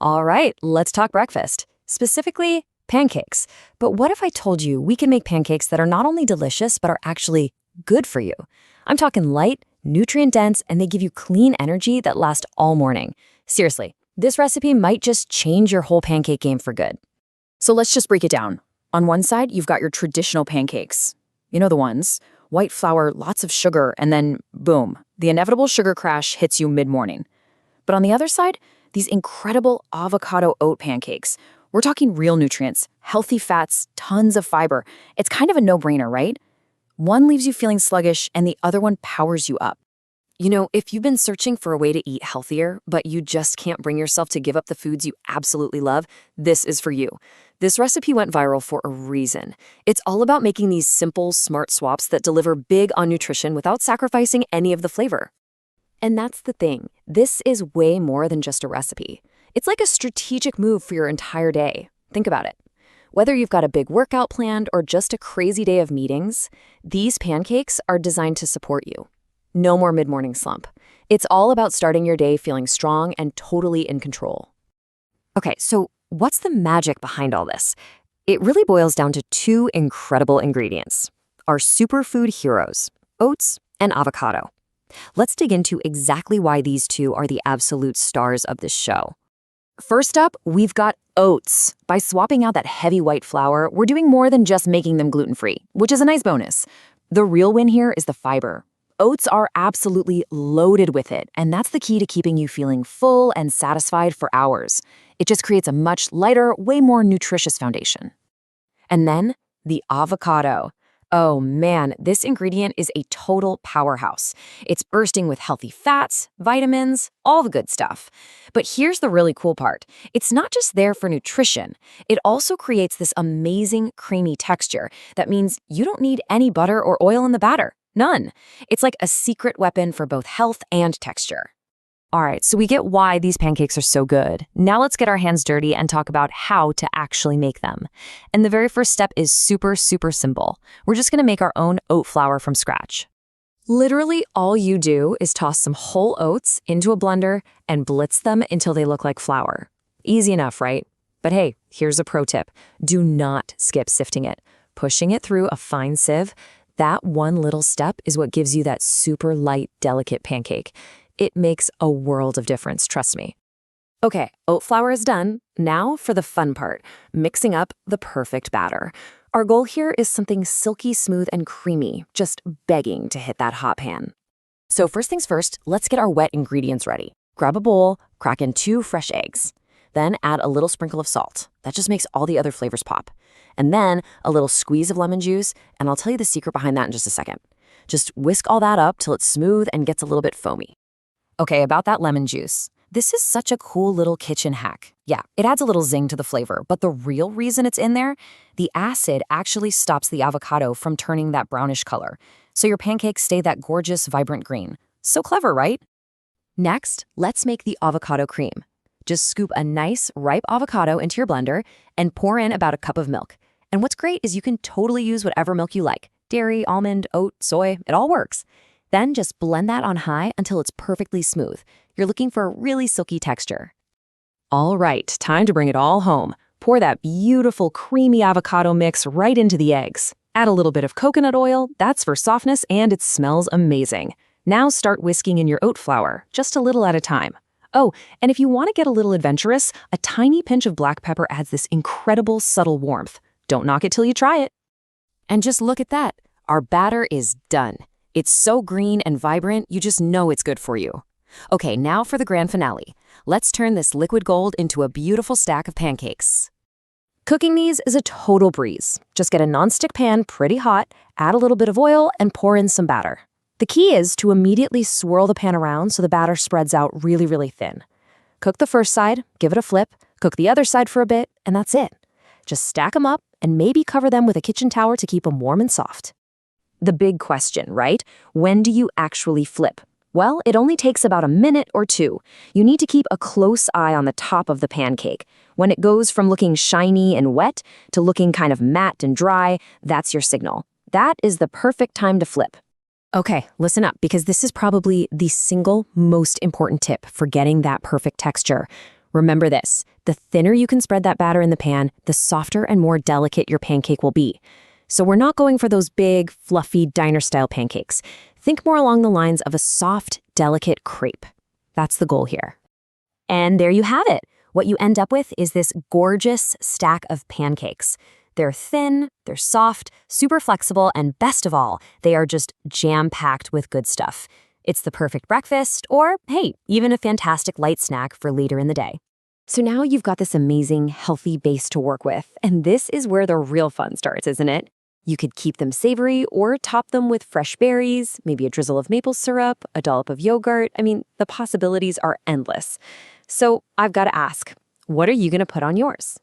All right, let's talk breakfast. Specifically, pancakes. But what if I told you we can make pancakes that are not only delicious, but are actually good for you? I'm talking light, nutrient-dense, and they give you clean energy that lasts all morning. Seriously, this recipe might just change your whole pancake game for good. So let's just break it down. On one side, you've got your traditional pancakes. You know the ones. White flour, lots of sugar, and then boom, the inevitable sugar crash hits you mid-morning. But on the other side, these incredible avocado oat pancakes. We're talking real nutrients, healthy fats, tons of fiber. It's kind of a no-brainer, right? One leaves you feeling sluggish, and the other one powers you up. You know, if you've been searching for a way to eat healthier, but you just can't bring yourself to give up the foods you absolutely love, this is for you. This recipe went viral for a reason. It's all about making these simple, smart swaps that deliver big on nutrition without sacrificing any of the flavor. And that's the thing. This is way more than just a recipe. It's like a strategic move for your entire day. Think about it. Whether you've got a big workout planned or just a crazy day of meetings, these pancakes are designed to support you. No more mid-morning slump. It's all about starting your day feeling strong and totally in control. Okay, so what's the magic behind all this? It really boils down to two incredible ingredients, our superfood heroes, oats and avocado. Let's dig into exactly why these two are the absolute stars of this show. First up, we've got oats. By swapping out that heavy white flour, we're doing more than just making them gluten-free, which is a nice bonus. The real win here is the fiber. Oats are absolutely loaded with it, and that's the key to keeping you feeling full and satisfied for hours. It just creates a much lighter, way more nutritious foundation. And then, the avocado. Oh man, this ingredient is a total powerhouse. It's bursting with healthy fats, vitamins, all the good stuff. But here's the really cool part. It's not just there for nutrition. It also creates this amazing creamy texture. That means you don't need any butter or oil in the batter. None. It's like a secret weapon for both health and texture. All right, so we get why these pancakes are so good. Now let's get our hands dirty and talk about how to actually make them. And the very first step is super simple. We're just gonna make our own oat flour from scratch. Literally all you do is toss some whole oats into a blender and blitz them until they look like flour. Easy enough, right? But hey, here's a pro tip. Do not skip sifting it. Pushing it through a fine sieve, that one little step is what gives you that super light, delicate pancake. It makes a world of difference, trust me. Okay, oat flour is done. Now for the fun part, mixing up the perfect batter. Our goal here is something silky smooth and creamy, just begging to hit that hot pan. So first things first, let's get our wet ingredients ready. Grab a bowl, crack in 2 fresh eggs. Then add a little sprinkle of salt. That just makes all the other flavors pop. And then a little squeeze of lemon juice, and I'll tell you the secret behind that in just a second. Just whisk all that up till it's smooth and gets a little bit foamy. Okay, about that lemon juice. This is such a cool little kitchen hack. Yeah, it adds a little zing to the flavor, but the real reason it's in there, the acid actually stops the avocado from turning that brownish color. So your pancakes stay that gorgeous, vibrant green. So clever, right? Next, let's make the avocado cream. Just scoop a nice, ripe avocado into your blender and pour in about a cup of milk. And what's great is you can totally use whatever milk you like. Dairy, almond, oat, soy, it all works. Then just blend that on high until it's perfectly smooth. You're looking for a really silky texture. All right, time to bring it all home. Pour that beautiful creamy avocado mix right into the eggs. Add a little bit of coconut oil, that's for softness, and it smells amazing. Now start whisking in your oat flour, just a little at a time. Oh, and if you want to get a little adventurous, a tiny pinch of black pepper adds this incredible subtle warmth. Don't knock it till you try it. And just look at that. Our batter is done. It's so green and vibrant, you just know it's good for you. Okay, now for the grand finale. Let's turn this liquid gold into a beautiful stack of pancakes. Cooking these is a total breeze. Just get a nonstick pan pretty hot, add a little bit of oil, and pour in some batter. The key is to immediately swirl the pan around so the batter spreads out really thin. Cook the first side, give it a flip, cook the other side for a bit, and that's it. Just stack them up and maybe cover them with a kitchen towel to keep them warm and soft. The big question, right? When do you actually flip? Well, it only takes about a minute or 2. You need to keep a close eye on the top of the pancake. When it goes from looking shiny and wet to looking kind of matte and dry, that's your signal. That is the perfect time to flip. Okay, listen up, because this is probably the single most important tip for getting that perfect texture. Remember this, the thinner you can spread that batter in the pan, the softer and more delicate your pancake will be. So we're not going for those big, fluffy, diner-style pancakes. Think more along the lines of a soft, delicate crepe. That's the goal here. And there you have it. What you end up with is this gorgeous stack of pancakes. They're thin, they're soft, super flexible, and best of all, they are just jam-packed with good stuff. It's the perfect breakfast, or hey, even a fantastic light snack for later in the day. So now you've got this amazing, healthy base to work with, and this is where the real fun starts, isn't it? You could keep them savory or top them with fresh berries, maybe a drizzle of maple syrup, a dollop of yogurt. I mean, the possibilities are endless. So I've got to ask, what are you going to put on yours?